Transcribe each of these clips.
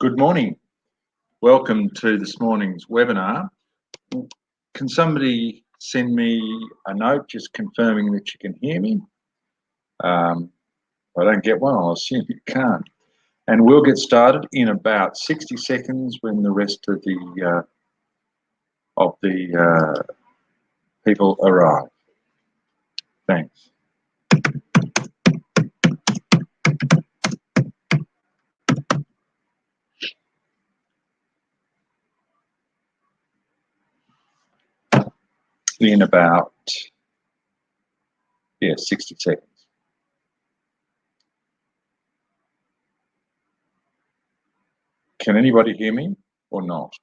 Good morning. Welcome to this morning's webinar. Can somebody send me a note just confirming that you can hear me? If I don't get one, I'll assume you can't. And we'll get started in about 60 seconds when the rest of the people arrive. Thanks. In about 60 seconds. Can anybody hear me or not?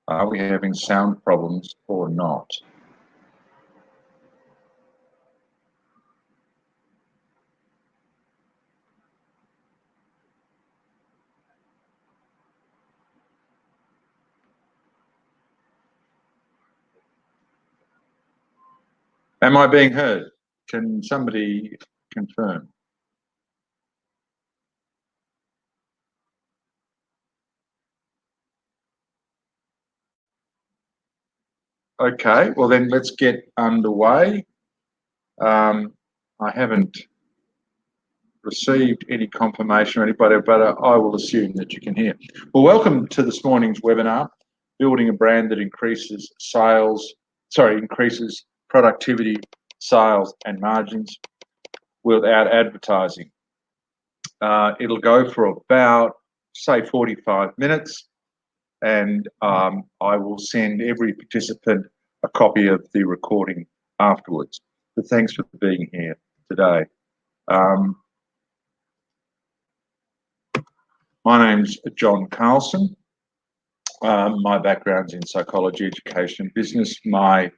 Are we having sound problems or not? Am I being heard? Can somebody confirm? Okay, well then let's get underway. I haven't received any confirmation or anybody, but I will assume that you can hear. Well, welcome to this morning's webinar, Building a Brand that increases productivity, sales and margins without advertising. It'll go for about, say, 45 minutes, and I will send every participant a copy of the recording afterwards. But thanks for being here today. My name's John Carlson. My background's in psychology, education, and business. My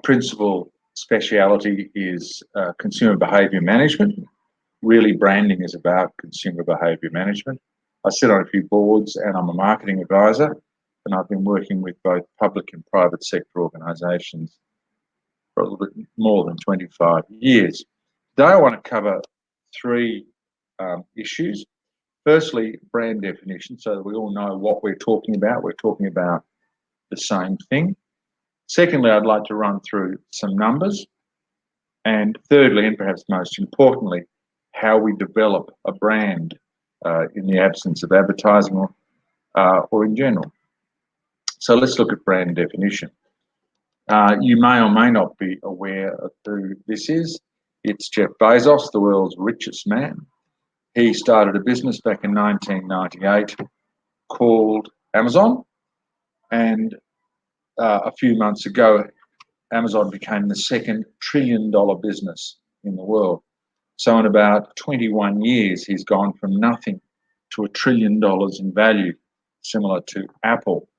principal speciality is consumer behaviour management. Really, branding is about consumer behaviour management. I sit on a few boards and I'm a marketing advisor, and I've been working with both public and private sector organisations for a little bit more than 25 years. Today I want to cover three issues. Firstly, brand definition, so that we all know what we're talking about. We're talking about the same thing. Secondly, I'd like to run through some numbers. And thirdly, and perhaps most importantly, how we develop a brand in the absence of advertising or in general. So let's look at brand definition. You may or may not be aware of who this is. It's Jeff Bezos, the world's richest man. He started a business back in 1998 called Amazon, and a few months ago, Amazon became the second trillion-dollar business in the world. So in about 21 years, he's gone from nothing to $1 trillion in value, similar to Apple.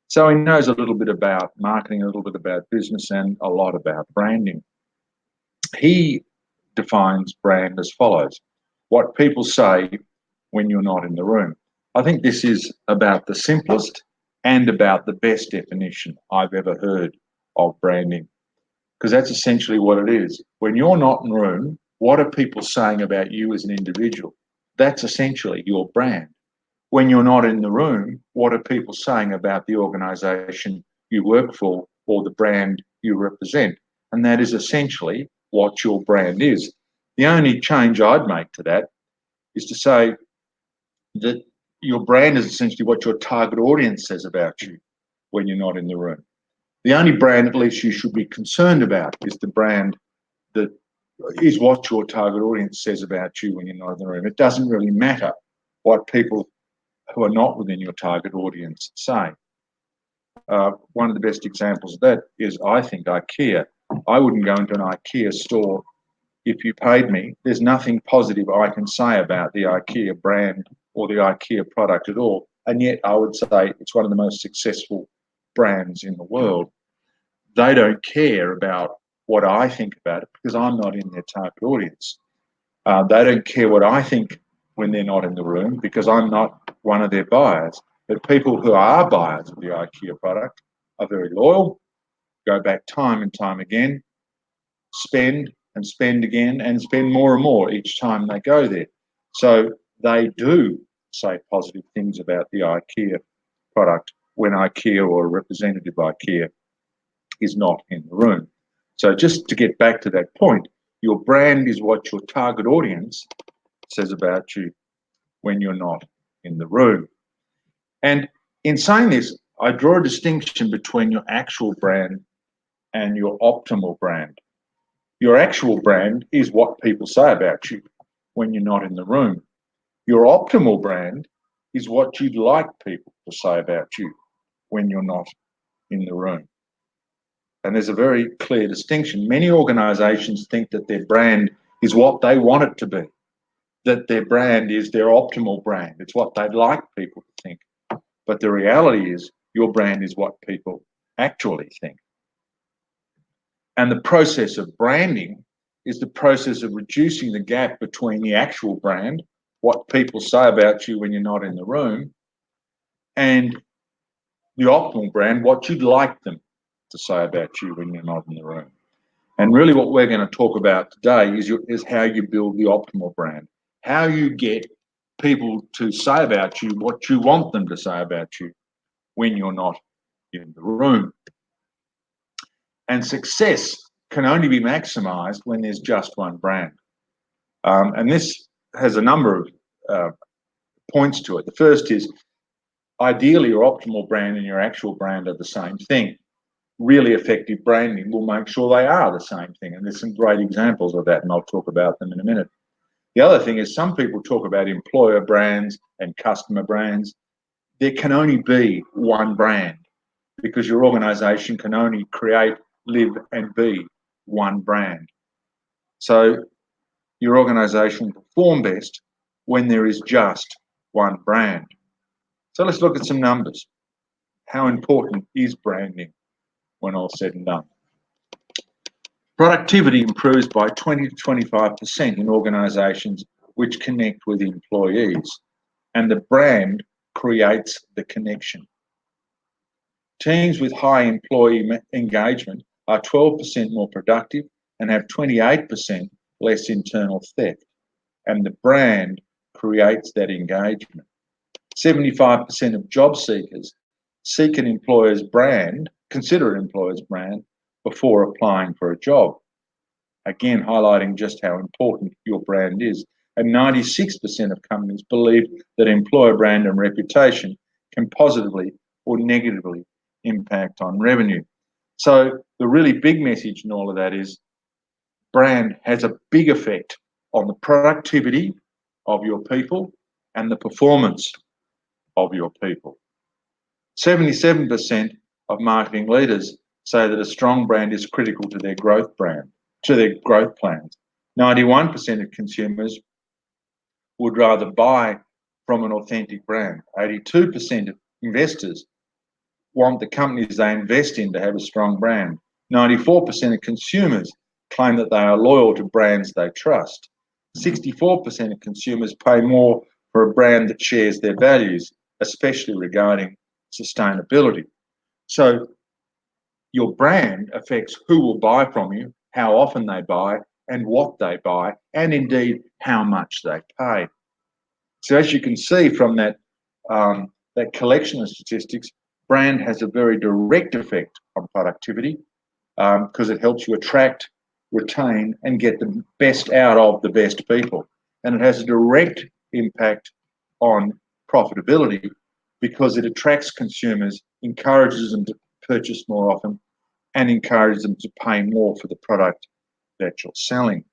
So he knows a little bit about marketing, a little bit about business, and a lot about branding. He defines brand as follows: what people say when you're not in the room. I think this is about the simplest and about the best definition I've ever heard of branding, because that's essentially what it is. When you're not in the room, what are people saying about you as an individual? That's essentially your brand. When you're not in the room, what are people saying about the organisation you work for or the brand you represent? And that is essentially what your brand is. The only change I'd make to that is to say that your brand is essentially what your target audience says about you when you're not in the room. The only brand, at least, you should be concerned about is the brand that is what your target audience says about you when you're not in the room. It doesn't really matter what people who are not within your target audience say. One of the best examples of that is, I think, IKEA. I wouldn't go into an IKEA store if you paid me. There's nothing positive I can say about the IKEA brand or the IKEA product at all. And yet I would say it's one of the most successful brands in the world. They don't care about what I think about it because I'm not in their target audience. They don't care what I think when they're not in the room because I'm not one of their buyers. But people who are buyers of the IKEA product are very loyal, go back time and time again, spend and spend again, and spend more and more each time they go there. So they do say positive things about the IKEA product when IKEA or a representative of IKEA is not in the room. So just to get back to that point, your brand is what your target audience says about you when you're not in the room. And in saying this, I draw a distinction between your actual brand and your optimal brand. Your actual brand is what people say about you when you're not in the room. Your optimal brand is what you'd like people to say about you when you're not in the room. And there's a very clear distinction. Many organizations think that their brand is what they want it to be, that their brand is their optimal brand. It's what they'd like people to think. But the reality is your brand is what people actually think. And the process of branding is the process of reducing the gap between the actual brand, what people say about you when you're not in the room, and the optimal brand, what you'd like them to say about you when you're not in the room. And really what we're going to talk about today is how you build the optimal brand, how you get people to say about you what you want them to say about you when you're not in the room. And success can only be maximized when there's just one brand. And this has a number of points to it. The first is, ideally, your optimal brand and your actual brand are the same thing. Really effective branding will make sure they are the same thing. And there's some great examples of that, and I'll talk about them in a minute. The other thing is, some people talk about employer brands and customer brands. There can only be one brand because your organization can only create, live, and be one brand. So your organization will perform best when there is just one brand. So let's look at some numbers. How important is branding when all said and done? Productivity improves by 20 to 25% in organizations which connect with employees, and the brand creates the connection. Teams with high employee engagement are 12% more productive and have 28% less internal theft, and the brand creates that engagement. 75% of job seekers seek an employer's brand, consider an employer's brand before applying for a job. Again, highlighting just how important your brand is. And 96% of companies believe that employer brand and reputation can positively or negatively impact on revenue. So the really big message in all of that is brand has a big effect on the productivity of your people and the performance of your people. 77% of marketing leaders say that a strong brand is critical to their growth plans. 91% of consumers would rather buy from an authentic brand. 82% of investors want the companies they invest in to have a strong brand. 94% of consumers claim that they are loyal to brands they trust. 64% of consumers pay more for a brand that shares their values, especially regarding sustainability. So your brand affects who will buy from you, how often they buy, and what they buy, and indeed how much they pay. So as you can see from that collection of statistics, brand has a very direct effect on productivity because it helps you attract, retain, and get the best out of the best people. And it has a direct impact on profitability because it attracts consumers, encourages them to purchase more often, and encourages them to pay more for the product that you're selling.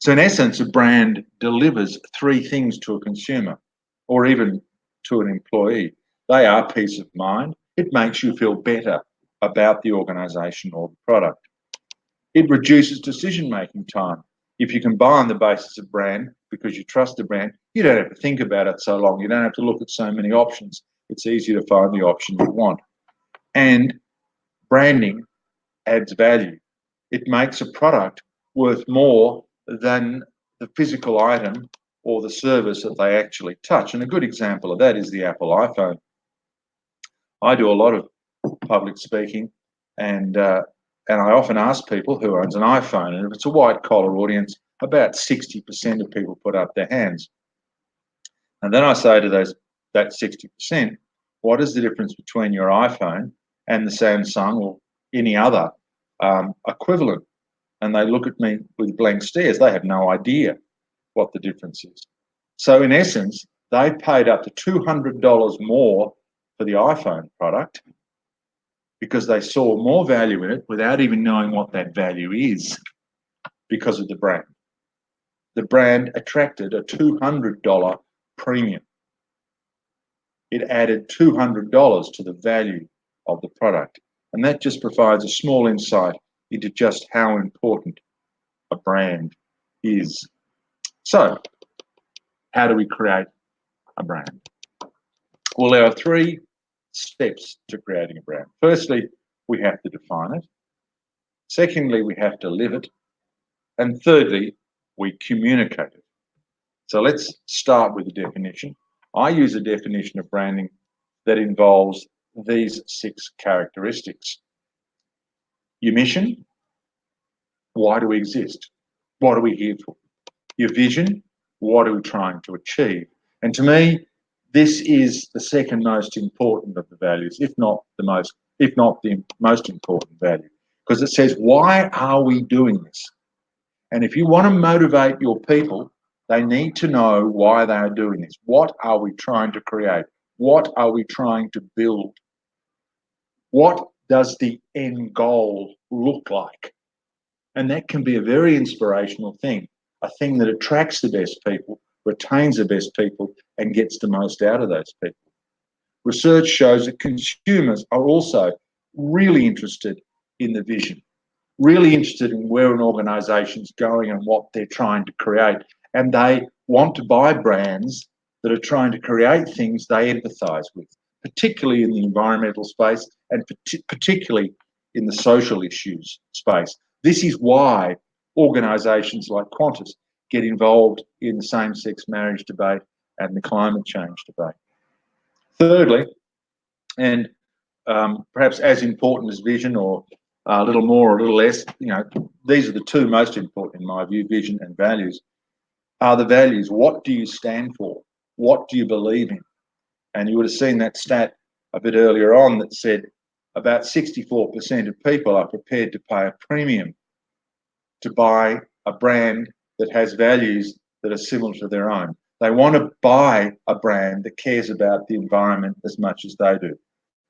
So in essence, a brand delivers three things to a consumer or even to an employee. They are peace of mind. It makes you feel better about the organisation or the product. It reduces decision-making time. If you can buy on the basis of brand because you trust the brand, you don't have to think about it so long. You don't have to look at so many options. It's easy to find the option you want. And branding adds value. It makes a product worth more than the physical item or the service that they actually touch. And a good example of that is the Apple iPhone. I do a lot of public speaking, and I often ask people who owns an iPhone, and if it's a white collar audience, about 60% of people put up their hands. And then I say to that 60%, what is the difference between your iPhone and the Samsung or any other equivalent? And they look at me with blank stares. They have no idea what the difference is. So in essence, they paid up to $200 more for the iPhone product because they saw more value in it without even knowing what that value is because of the brand. The brand attracted a $200 premium. It added $200 to the value of the product. And that just provides a small insight into just how important a brand is. So, how do we create a brand? Well, there are 3 steps to creating a brand. Firstly, we have to define it. Secondly, we have to live it. And thirdly, we communicate it. So let's start with the definition. I use a definition of branding that involves these 6 characteristics. Your mission, why do we exist? What are we here for? Your vision, what are we trying to achieve? And to me, this is the second most important of the values, if not the most important value, because it says, why are we doing this? And if you want to motivate your people, they need to know why they are doing this. What are we trying to create? What are we trying to build? What does the end goal look like? And that can be a very inspirational thing, a thing that attracts the best people, retains the best people, and gets the most out of those people. Research shows that consumers are also really interested in the vision, really interested in where an organisation's going and what they're trying to create. And they want to buy brands that are trying to create things they empathise with, particularly in the environmental space and particularly in the social issues space. This is why organisations like Qantas get involved in the same-sex marriage debate and the climate change debate. Thirdly, and perhaps as important as vision, or a little more or a little less, these are the 2 most important in my view, vision and values, are the values. What do you stand for? What do you believe in? And you would have seen that stat a bit earlier on that said about 64% of people are prepared to pay a premium to buy a brand that has values that are similar to their own. They want to buy a brand that cares about the environment as much as they do.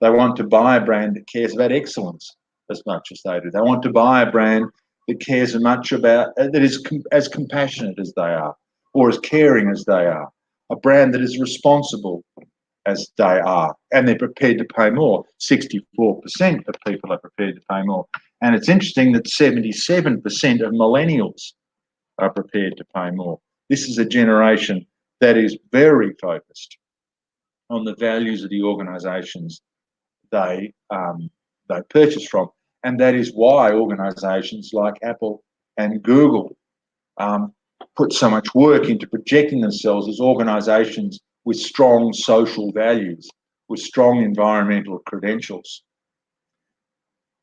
They want to buy a brand that cares about excellence as much as they do. They want to buy a brand that cares as much about, that is as compassionate as they are, or as caring as they are. A brand that is responsible as they are, and they're prepared to pay more. 64% of people are prepared to pay more. And it's interesting that 77% of millennials are prepared to pay more. This is a generation that is very focused on the values of the organisations they purchase from. And that is why organisations like Apple and Google put so much work into projecting themselves as organisations with strong social values, with strong environmental credentials.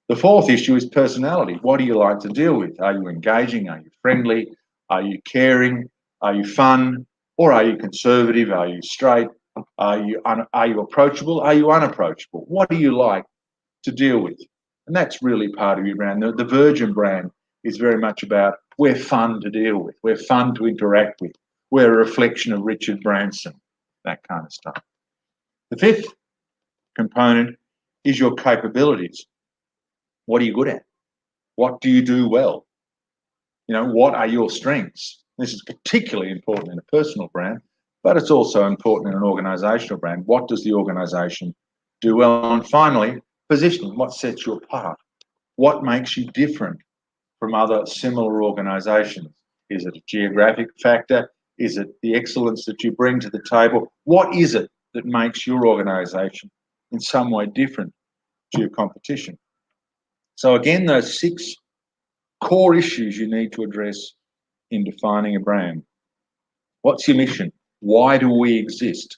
The 4th issue is personality. What do you like to deal with? Are you engaging? Are you friendly? Are you caring? Are you fun? Or are you conservative? Are you straight? Are you approachable? Are you unapproachable? What do you like to deal with? And that's really part of your brand. The Virgin brand is very much about, we're fun to deal with. We're fun to interact with. We're a reflection of Richard Branson, that kind of stuff. The 5th component is your capabilities. What are you good at? What do you do well? What are your strengths? This is particularly important in a personal brand, but it's also important in an organisational brand. What does the organisation do well? And finally, positioning. What sets you apart? What makes you different from other similar organisations? Is it a geographic factor? Is it the excellence that you bring to the table? What is it that makes your organisation in some way different to your competition? So again, those 6 core issues you need to address in defining a brand. What's your mission? Why do we exist?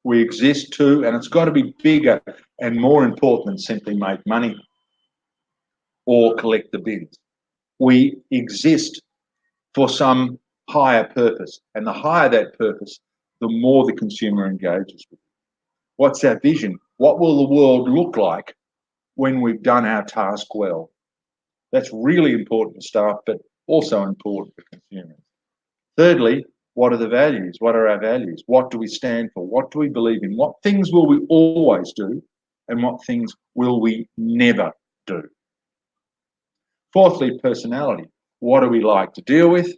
We exist to, and it's got to be bigger and more important than simply make money or collect the bins. We exist for some higher purpose, and the higher that purpose, the more the consumer engages with it. What's our vision? What will the world look like when we've done our task well? That's really important for staff, but also important for consumers. Thirdly, what are the values? What are our values? What do we stand for? What do we believe in? What things will we always do? And what things will we never do? Fourthly, personality. What do we like to deal with?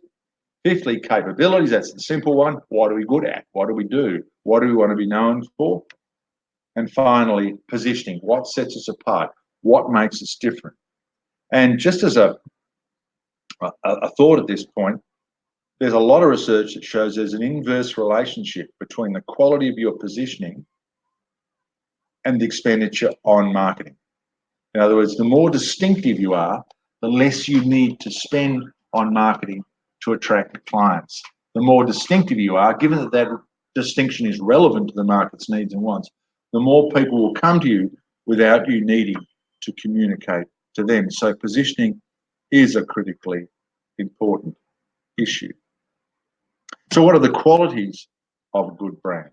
Fifthly, capabilities. That's the simple one. What are we good at? What do we do? What do we want to be known for? And finally, positioning. What sets us apart? What makes us different? And just as a thought at this point, there's a lot of research that shows there's an inverse relationship between the quality of your positioning and the expenditure on marketing. In other words, the more distinctive you are, the less you need to spend on marketing to attract clients. The more distinctive you are, given that that distinction is relevant to the market's needs and wants, the more people will come to you without you needing to communicate to them. So positioning is a critically important issue. So what are the qualities of a good brand?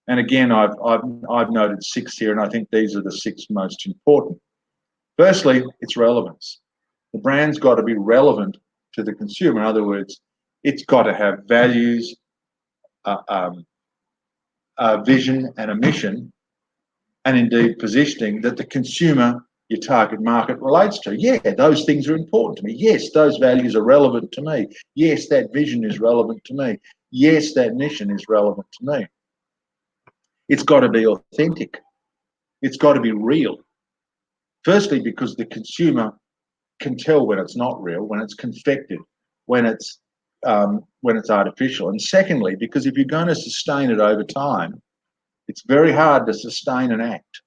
And again, I've noted 6 here, and I think these are the 6 most important. Firstly, it's relevance. The brand's got to be relevant to the consumer. In other words, it's got to have values, a vision and a mission, and indeed positioning that the consumer, your target market, relates to. Yeah, those things are important to me. Yes, those values are relevant to me. Yes, that vision is relevant to me. Yes, that mission is relevant to me. It's got to be authentic. It's got to be real. Firstly, because the consumer can tell when it's not real, when it's confected, when it's artificial. And secondly, because if you're going to sustain it over time, it's very hard to sustain an act.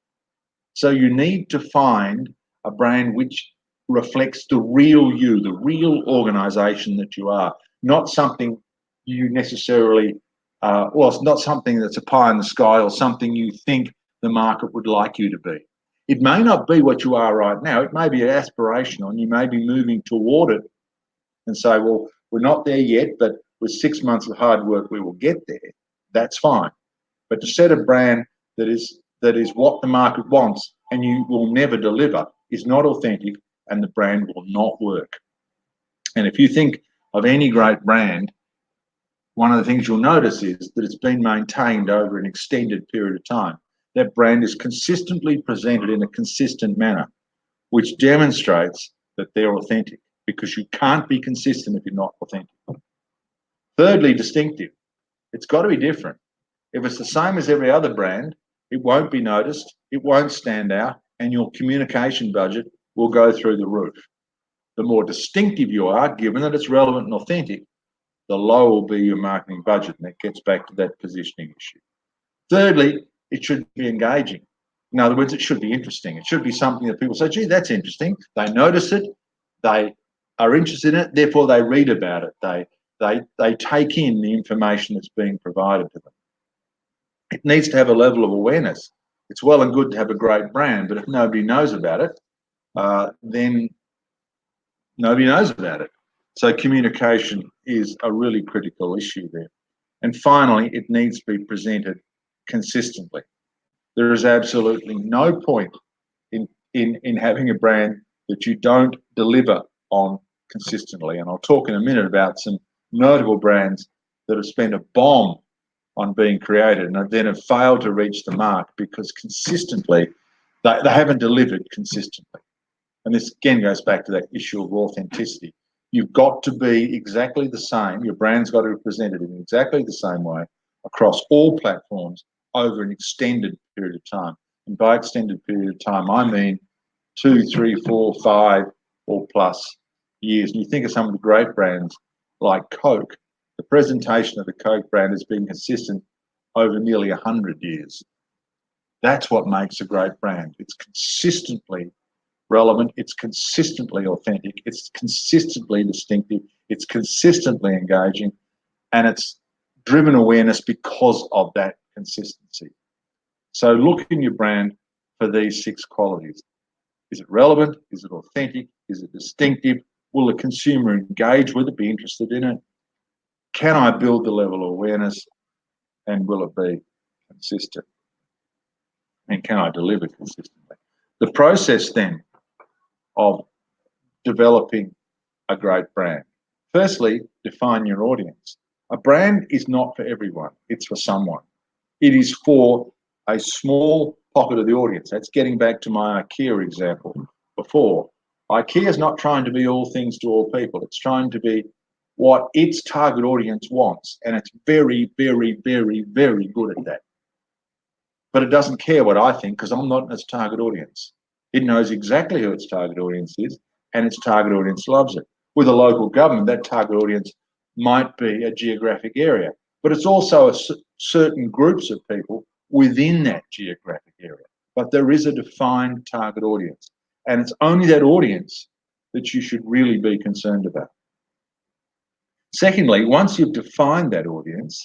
So you need to find a brand which reflects the real you, the real organisation that you are, not something you necessarily, it's not something that's a pie in the sky or something you think the market would like you to be. It may not be what you are right now. It may be aspirational, and you may be moving toward it and say, well, we're not there yet, but with 6 months of hard work, we will get there. That's fine. But to set a brand that is what the market wants and you will never deliver is not authentic, and the brand will not work. And if you think of any great brand, one of the things you'll notice is that it's been maintained over an extended period of time. That brand is consistently presented in a consistent manner, which demonstrates that they're authentic, because you can't be consistent if you're not authentic. Thirdly, distinctive. It's got to be different. If it's the same as every other brand, it won't be noticed, it won't stand out, and your communication budget will go through the roof. The more distinctive you are, given that it's relevant and authentic, the lower will be your marketing budget, and that gets back to that positioning issue. Thirdly, it should be engaging. In other words, it should be interesting. It should be something that people say, gee, that's interesting. They notice it, they are interested in it, therefore they read about it. They take in the information that's being provided to them. It needs to have a level of awareness. It's well and good to have a great brand, but if nobody knows about it, then nobody knows about it. So communication is a really critical issue there. And finally, it needs to be presented consistently. There is absolutely no point in having a brand that you don't deliver on consistently. And I'll talk in a minute about some notable brands that have spent a bomb on being created and then have failed to reach the mark because consistently they haven't delivered consistently. And this again goes back to that issue of authenticity. You've got to be exactly the same. Your brand's got to be presented in exactly the same way across all platforms over an extended period of time. And by extended period of time, I mean 2, 3, 4, 5 or plus years. And you think of some of the great brands like Coke. The presentation of the Coke brand has been consistent over nearly 100 years. That's what makes a great brand. It's consistently relevant, it's consistently authentic, it's consistently distinctive, it's consistently engaging, and it's driven awareness because of that consistency. So look in your brand for these 6 qualities. Is it relevant? Is it authentic? Is it distinctive? Will the consumer engage with it, be interested in it? Can I build the level of awareness? And will it be consistent? And can I deliver consistently? The process then of developing a great brand. Firstly, define your audience. A brand is not for everyone, it's for someone. It is for a small pocket of the audience. That's getting back to my IKEA example before. IKEA is not trying to be all things to all people. It's trying to be what its target audience wants. And it's very, very, very, very good at that. But it doesn't care what I think because I'm not its target audience. It knows exactly who its target audience is, and its target audience loves it. With a local government, that target audience might be a geographic area, but it's also certain groups of people within that geographic area. But there is a defined target audience, and it's only that audience that you should really be concerned about. Secondly, once you've defined that audience,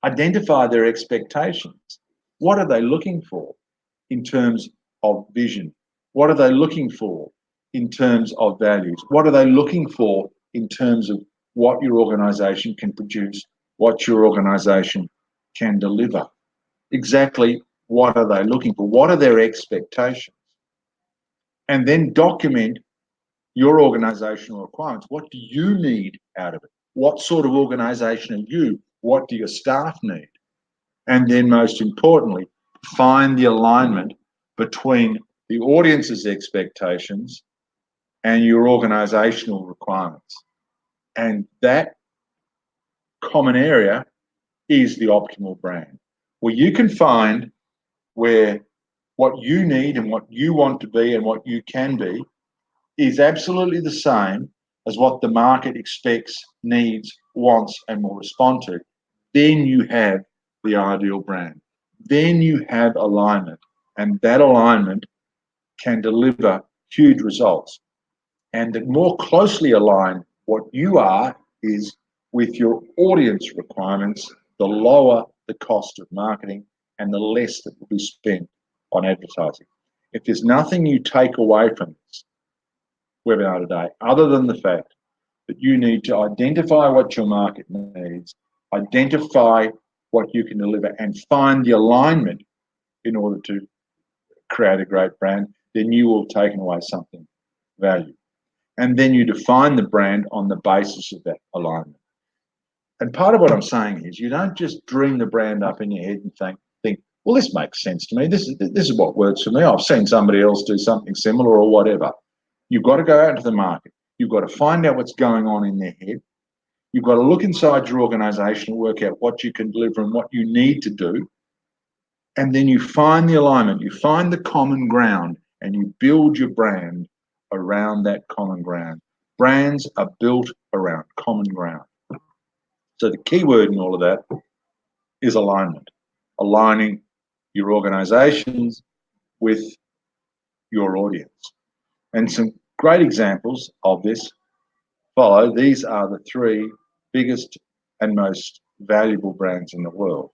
identify their expectations. What are they looking for in terms of vision? What are they looking for in terms of values? What are they looking for in terms of what your organisation can produce, what your organisation can deliver? Exactly what are they looking for? What are their expectations? And then document your organisational requirements. What do you need out of it? What sort of organisation are you? What do your staff need? And then most importantly, find the alignment between the audience's expectations and your organisational requirements. And that common area is the optimal brand, where you can find where what you need and what you want to be and what you can be is absolutely the same as what the market expects, needs, wants, and will respond to. Then you have the ideal brand. Then you have alignment, and that alignment can deliver huge results. And the more closely aligned what you are is with your audience requirements, the lower the cost of marketing and the less that will be spent on advertising. If there's nothing you take away from this webinar today, other than the fact that you need to identify what your market needs, identify what you can deliver, and find the alignment in order to create a great brand, then you will have taken away something valuable. And then you define the brand on the basis of that alignment. And part of what I'm saying is you don't just dream the brand up in your head and think, well, this makes sense to me. This is what works for me. I've seen somebody else do something similar or whatever. You've got to go out into the market. You've got to find out what's going on in their head. You've got to look inside your organisation and work out what you can deliver and what you need to do. And then you find the alignment, you find the common ground, and you build your brand around that common ground. Brands are built around common ground. So the key word in all of that is alignment. Aligning your organisations with your audience. And some great examples of this follow. These are the 3 biggest and most valuable brands in the world.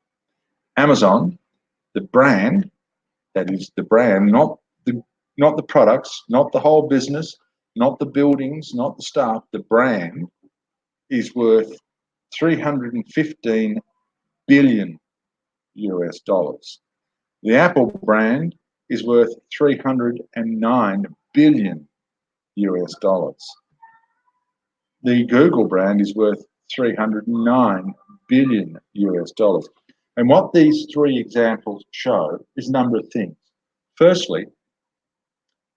Amazon, the brand, that is the brand, not the products, not the whole business, not the buildings, not the staff, the brand is worth $315 billion US dollars. The Apple brand is worth $309 billion US dollars. The Google brand is worth $309 billion US dollars. And what these 3 examples show is a number of things. Firstly,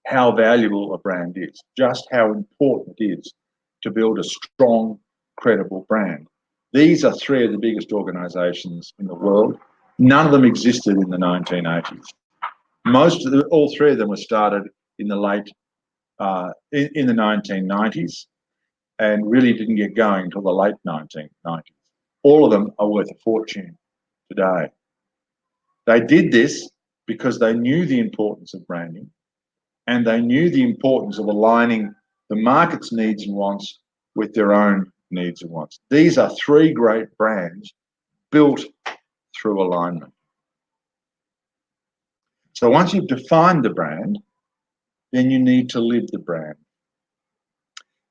how valuable a brand is, just how important it is to build a strong, credible brand. These are 3 of the biggest organisations in the world. None of them existed in the 1980s. All 3 of them were started in the late in the 1990s and really didn't get going until the late 1990s. All of them are worth a fortune today. They did this because they knew the importance of branding, and they knew the importance of aligning the market's needs and wants with their own needs and wants. These are 3 great brands built through alignment. So once you've defined the brand, then you need to live the brand.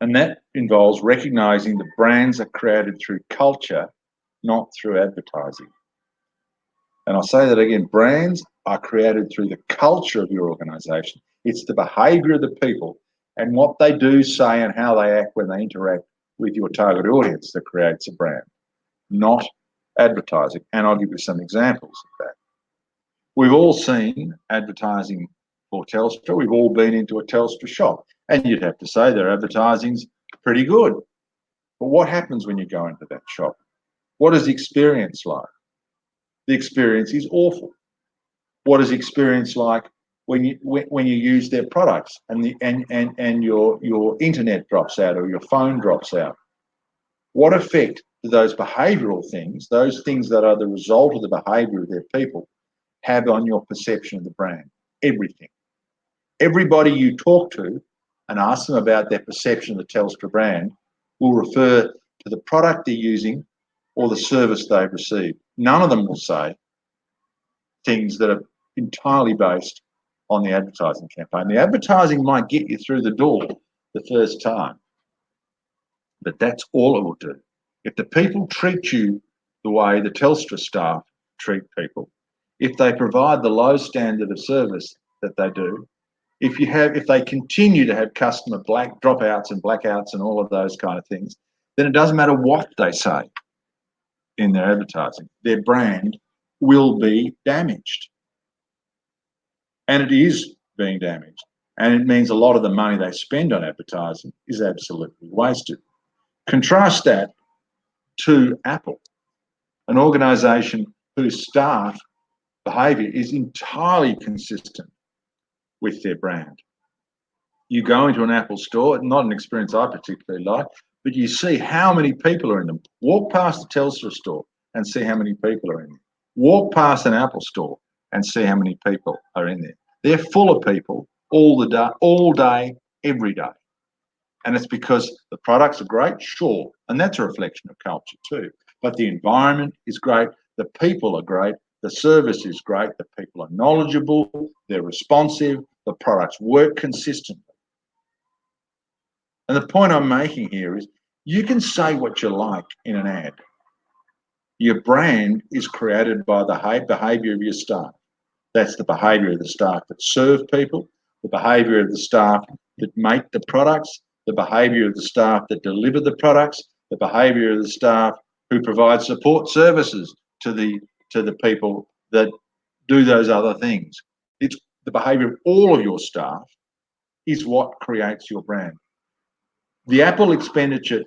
And that involves recognizing that brands are created through culture, not through advertising. And I'll say that again, brands are created through the culture of your organization. It's the behavior of the people and what they do, say, and how they act when they interact with your target audience that creates a brand, not advertising. And I'll give you some examples of that. We've all seen advertising for Telstra. We've all been into a Telstra shop, and you'd have to say their advertising's pretty good. But what happens when you go into that shop? What is the experience like? The experience is awful. What is the experience like when you use their products and your internet drops out or your phone drops out? What effect do those behavioural things, those things that are the result of the behaviour of their people, have on your perception of the brand? Everything. Everybody you talk to and ask them about their perception of the Telstra brand will refer to the product they're using or the service they've received. None of them will say things that are entirely based on the advertising campaign. The advertising might get you through the door the first time, but that's all it will do. If the people treat you the way the Telstra staff treat people, if they provide the low standard of service that they do, if they continue to have customer dropouts and blackouts and all of those kind of things, then it doesn't matter what they say in their advertising. Their brand will be damaged. And it is being damaged. And it means a lot of the money they spend on advertising is absolutely wasted. Contrast that to Apple, an organisation whose staff behaviour is entirely consistent with their brand. You go into an Apple store, not an experience I particularly like, but you see how many people are in them. Walk past a Telstra store and see how many people are in there. Walk past an Apple store and see how many people are in there. They're full of people all day, every day. And it's because the products are great, sure, and that's a reflection of culture too. But the environment is great, the people are great, the service is great, the people are knowledgeable, they're responsive, the products work consistently. And the point I'm making here is you can say what you like in an ad. Your brand is created by the behaviour of your staff. That's the behaviour of the staff that serve people, the behaviour of the staff that make the products, the behaviour of the staff that deliver the products, the behaviour of the staff who provide support services to the people that do those other things. It's the behaviour of all of your staff is what creates your brand. The Apple expenditure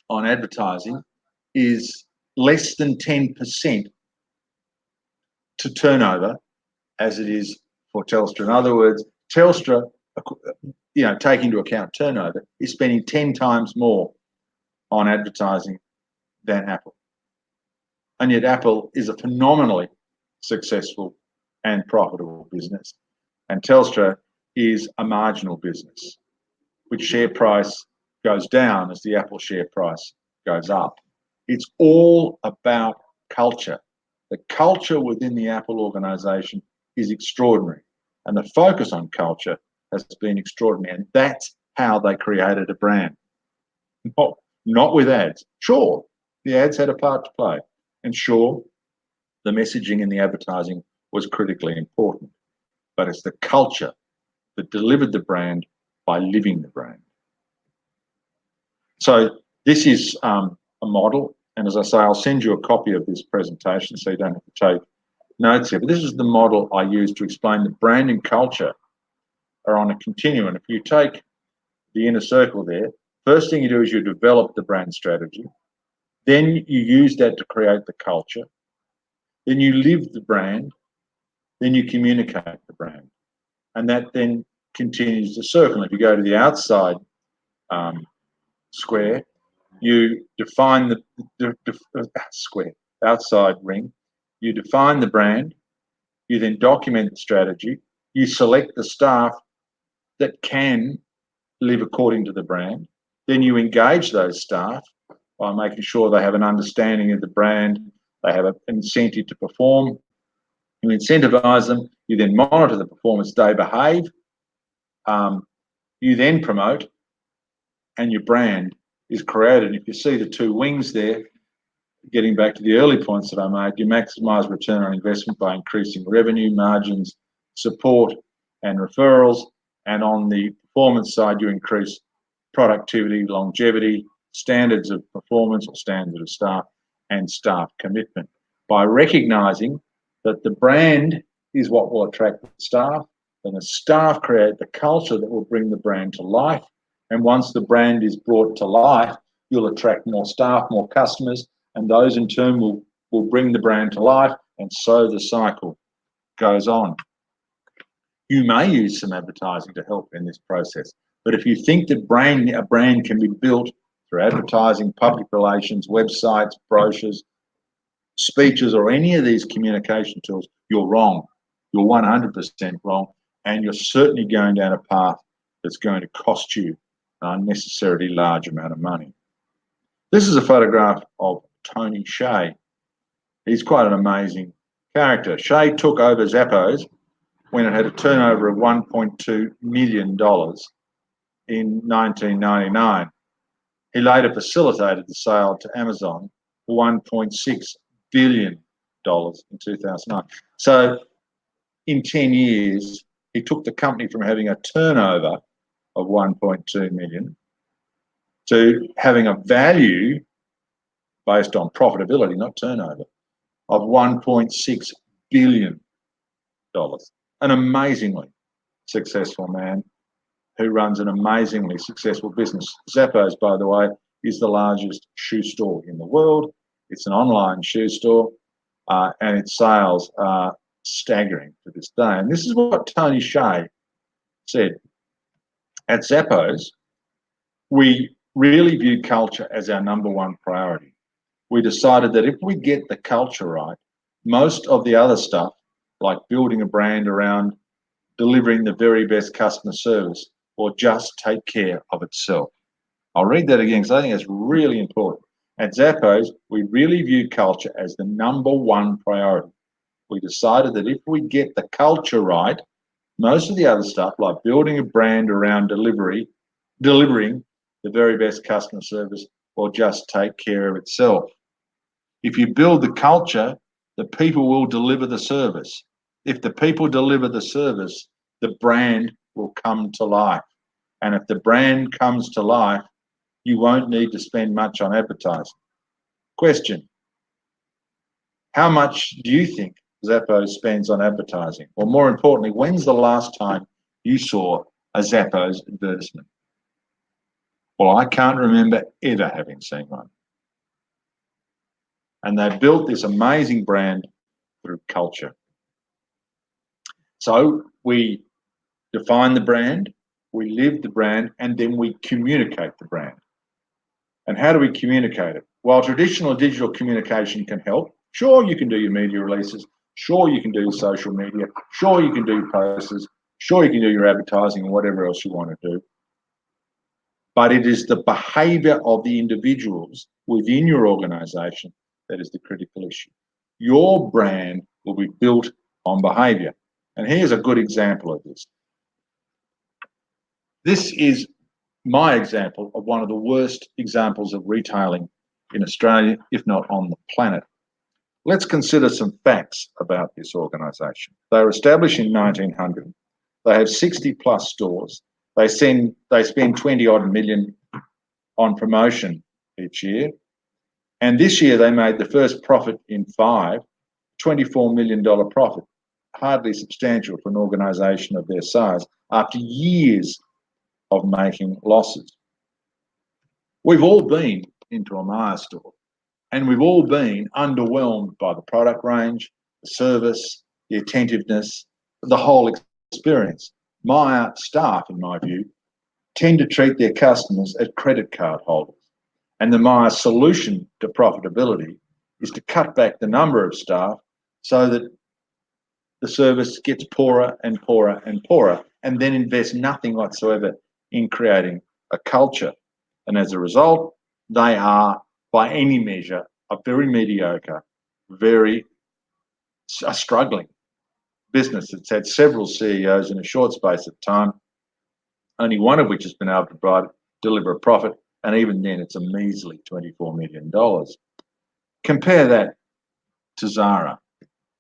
on advertising is less than 10% to turnover as it is for Telstra. In other words, Telstra, taking into account turnover, is spending 10 times more on advertising than Apple. And yet Apple is a phenomenally successful and profitable business. And Telstra is a marginal business, which share price goes down as the Apple share price goes up. It's all about culture. The culture within the Apple organisation is extraordinary. And the focus on culture has been extraordinary. And that's how they created a brand. Not with ads. Sure, the ads had a part to play. And sure, the messaging and the advertising was critically important. But it's the culture that delivered the brand by living the brand. So this is a model. And as I say, I'll send you a copy of this presentation so you don't have to take notes here. But this is the model I use to explain that brand and culture are on a continuum. If you take the inner circle there, first thing you do is you develop the brand strategy. Then you use that to create the culture. Then you live the brand. Then you communicate the brand. And that then continues the circle. If you go to the outside square, you define the square, outside ring. You define the brand. You then document the strategy. You select the staff that can live according to the brand. Then you engage those staff by making sure they have an understanding of the brand They have an incentive to perform. You incentivize them. You then monitor the performance. They behave. You then promote, and your brand is created. And if you see the two wings there, getting back to the early points that I made, you maximise return on investment by increasing revenue, margins, support, and referrals. And on the performance side, you increase productivity, longevity, standards of performance or standards of staff, and staff commitment. By recognising that the brand is what will attract the staff, and the staff create the culture that will bring the brand to life. And once the brand is brought to life, you'll attract more staff, more customers, and those in turn will bring the brand to life, and so the cycle goes on. You may use some advertising to help in this process, but if you think that a brand can be built through advertising, public relations, websites, brochures, speeches, or any of these communication tools, you're wrong. You're 100% wrong, and you're certainly going down a path that's going to cost you an unnecessarily large amount of money. This is a photograph of Tony Hsieh. He's quite an amazing character. Hsieh took over Zappos when it had a turnover of $1.2 million in 1999. He later facilitated the sale to Amazon for $1.6 billion in 2009. So in 10 years, he took the company from having a turnover of 1.2 million to having a value based on profitability, not turnover, of $1.6 billion. An amazingly successful man who runs an amazingly successful business. Zappos, by the way, is the largest shoe store in the world. It's an online shoe store, and its sales are staggering to this day. And this is what Tony Hsieh said. At Zappos, we really view culture as our number one priority. We decided that if we get the culture right, most of the other stuff, like building a brand around delivering the very best customer service, will just take care of itself. I'll read that again because I think it's really important. At Zappos, we really view culture as the number one priority. We decided that if we get the culture right, most of the other stuff, like building a brand around delivering the very best customer service, will just take care of itself. If you build the culture, the people will deliver the service. If the people deliver the service, the brand will come to life. And if the brand comes to life, you won't need to spend much on advertising. Question: how much do you think Zappos spends on advertising? Or more importantly, when's the last time you saw a Zappos advertisement? Well, I can't remember ever having seen one. And they built this amazing brand through culture. So we define the brand, we live the brand, and then we communicate the brand. And how do we communicate it? While traditional digital communication can help, sure, you can do your media releases, sure, you can do your social media, sure, you can do your posters, sure, you can do your advertising and whatever else you want to do. But it is the behaviour of the individuals within your organisation that is the critical issue. Your brand will be built on behaviour. And here's a good example of this. This is my example of one of the worst examples of retailing in Australia, if not on the planet. Let's consider some facts about this organisation. They were established in 1900. They have 60 plus stores. They spend 20 odd million on promotion each year. And this year they made the first profit in $24 million profit. Hardly substantial for an organisation of their size after years of making losses. We've all been into a Myer store and we've all been underwhelmed by the product range, the service, the attentiveness, the whole experience. Myer staff, in my view, tend to treat their customers as credit card holders. And the Myer solution to profitability is to cut back the number of staff so that the service gets poorer and poorer and poorer, and then invest nothing whatsoever in creating a culture. And as a result, they are, by any measure, a very mediocre very a struggling business. It's had several CEOs in a short space of time, only one of which has been able to deliver a profit, and even then it's a measly $24 million. Compare that to Zara.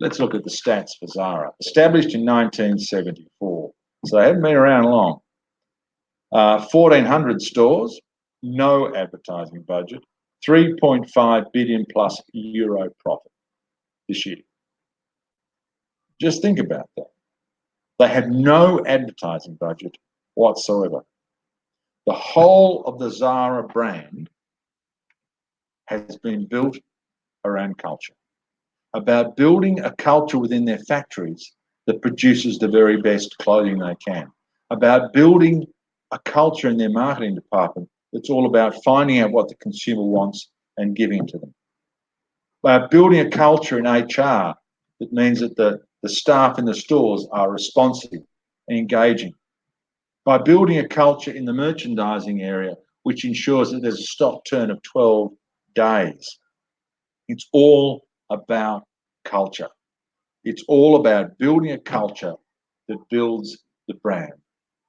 Let's look at the stats for Zara. Established in 1974, so they haven't been around long. 1,400 stores, no advertising budget, 3.5 billion plus euro profit this year. Just think about that. They have no advertising budget whatsoever. The whole of the Zara brand has been built around culture, about building a culture within their factories that produces the very best clothing they can, about building a culture in their marketing department that's all about finding out what the consumer wants and giving to them, about building a culture in HR that means that the staff in the stores are responsive and engaging, by building a culture in the merchandising area which ensures that there's a stock turn of 12 days. It's all about culture. It's all about building a culture that builds the brand.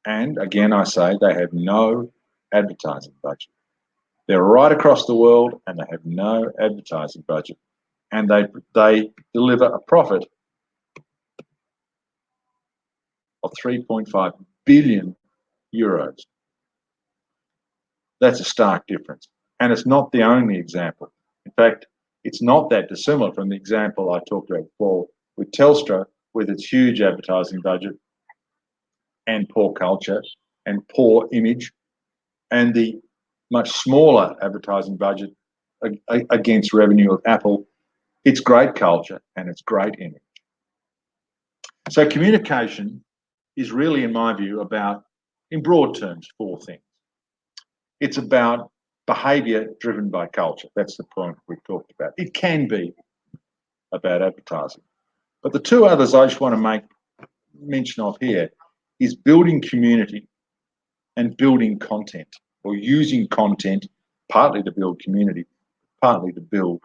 And again, I say they have no advertising budget. They're right across the world and they have no advertising budget. And they deliver a profit of 3.5 billion euros. That's a stark difference. And it's not the only example. In fact, it's not that dissimilar from the example I talked about before with Telstra, with its huge advertising budget and poor culture and poor image, and the much smaller advertising budget against revenue of Apple. It's great culture and it's great image. So communication is really, in my view, about, in broad terms, four things. It's about behaviour driven by culture. That's the point we've talked about. It can be about advertising. But the two others I just want to make mention of here is building community and building content, or using content partly to build community, partly to build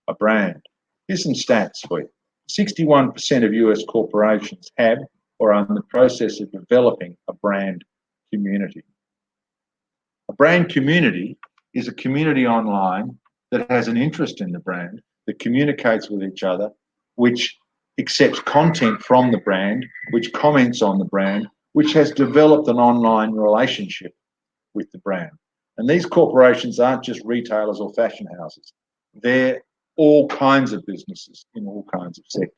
a brand. Here's some stats for you. 61% of US corporations have or are in the process of developing a brand community. A brand community is a community online that has an interest in the brand, that communicates with each other, which accepts content from the brand, which comments on the brand, which has developed an online relationship with the brand. And these corporations aren't just retailers or fashion houses. They're all kinds of businesses in all kinds of sectors.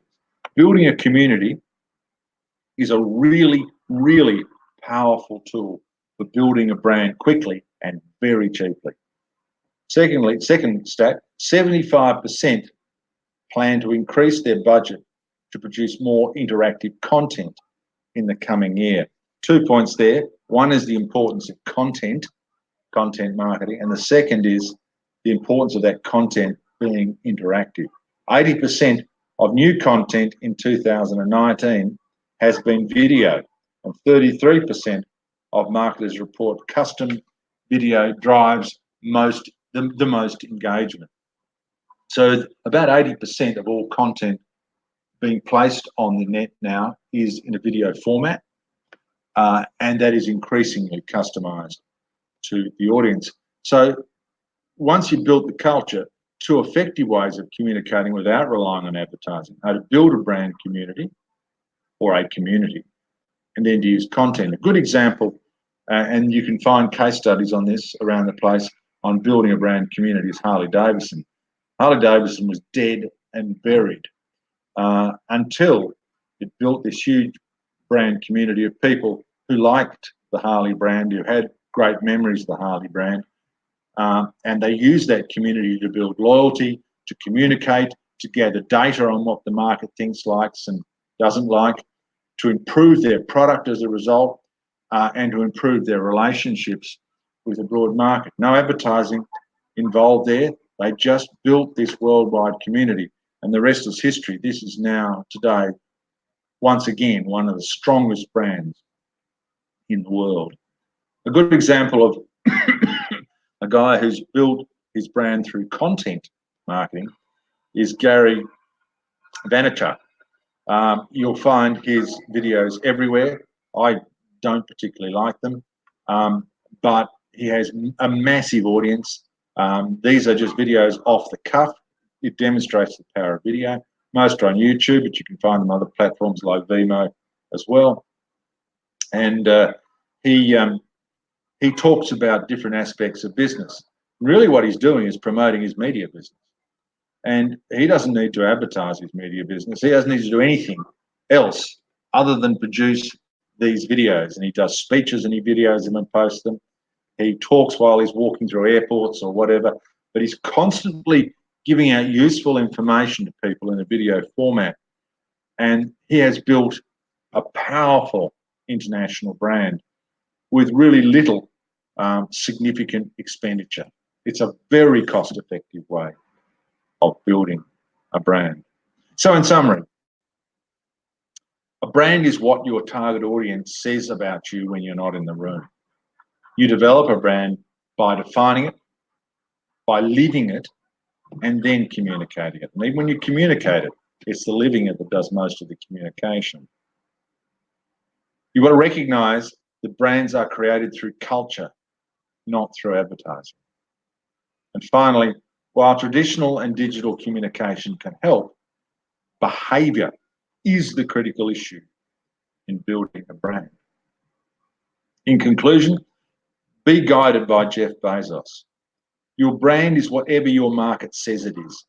Building a community is a really, really powerful tool for building a brand quickly and very cheaply. Secondly, second stat, 75% plan to increase their budget to produce more interactive content in the coming year. 2 points there. One is the importance of content marketing, and the second is the importance of that content being interactive. 80% of new content in 2019 has been video, and 33% of marketers report custom video drives the most engagement. So about 80% of all content being placed on the net now is in a video format, and that is increasingly customized to the audience. So once you've built the culture, two effective ways of communicating without relying on advertising are to build a brand community or a community, and then to use content. A good example, and you can find case studies on this around the place, on building a brand community, is Harley-Davidson. Harley-Davidson was dead and buried until it built this huge brand community of people who liked the Harley brand, who had great memories of the Harley brand, and they used that community to build loyalty, to communicate, to gather data on what the market thinks, likes and doesn't like, to improve their product as a result, and to improve their relationships with the broad market. No advertising involved there. They just built this worldwide community, and the rest is history. This is now, today, once again, one of the strongest brands in the world. A good example of a guy who's built his brand through content marketing is Gary Vaynerchuk. You'll find his videos everywhere. I don't particularly like them, but he has a massive audience. These are just videos off the cuff. It demonstrates the power of video. Most are on YouTube, but you can find them on other platforms like Vimeo as well. And he talks about different aspects of business. Really what he's doing is promoting his media business. And he doesn't need to advertise his media business. He doesn't need to do anything else other than produce these videos. And he does speeches and he videos them and posts them. He talks while he's walking through airports or whatever, but he's constantly giving out useful information to people in a video format. And he has built a powerful international brand with really little significant expenditure. It's a very cost-effective way of building a brand. So in summary, a brand is what your target audience says about you when you're not in the room. You develop a brand by defining it, by living it, and then communicating it. And even when you communicate it, it's the living it that does most of the communication. You've got to recognize that brands are created through culture, not through advertising. And finally, while traditional and digital communication can help, behavior is the critical issue in building a brand. In conclusion, be guided by Jeff Bezos. Your brand is whatever your market says it is.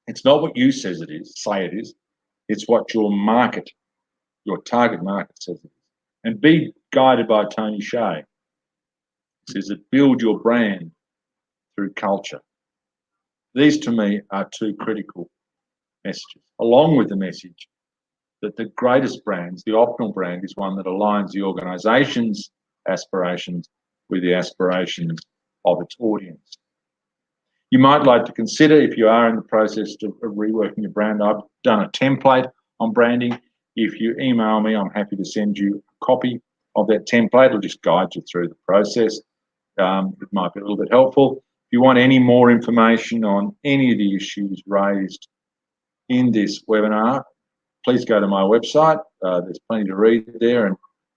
It's not what you say it is. It's what your market, your target market says it is. And be guided by Tony Hsieh. He says that build your brand through culture. These to me are two critical messages, along with the message that the greatest brands, the optimal brand, is one that aligns the organisation's aspirations with the aspirations of its audience. You might like to consider, if you are in the process of reworking your brand, I've done a template on branding. If you email me, I'm happy to send you a copy of that template. It'll just guide you through the process. It might be a little bit helpful. If you want any more information on any of the issues raised in this webinar, please go to my website. There's plenty to read there,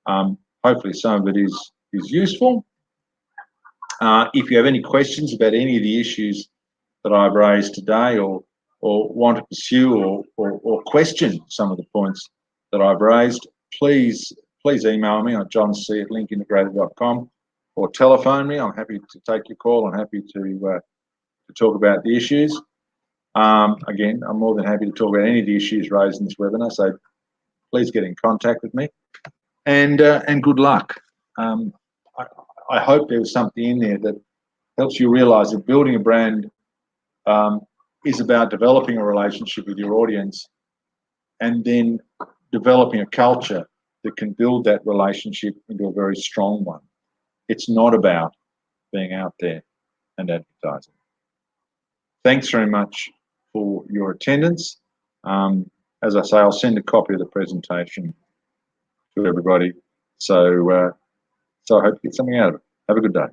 and hopefully some of it is useful. If you have any questions about any of the issues that I've raised today, or want to pursue or question some of the points that I've raised, please email me on johnc@linkintegrated.com or telephone me. I'm happy to take your call. I'm happy to talk about the issues. Again, I'm more than happy to talk about any of the issues raised in this webinar, so please get in contact with me. And good luck. I hope there was something in there that helps you realise that building a brand is about developing a relationship with your audience and then developing a culture that can build that relationship into a very strong one. It's not about being out there and advertising. Thanks very much for your attendance. As I say, I'll send a copy of the presentation to everybody. So I hope you get something out of it. Have a good day.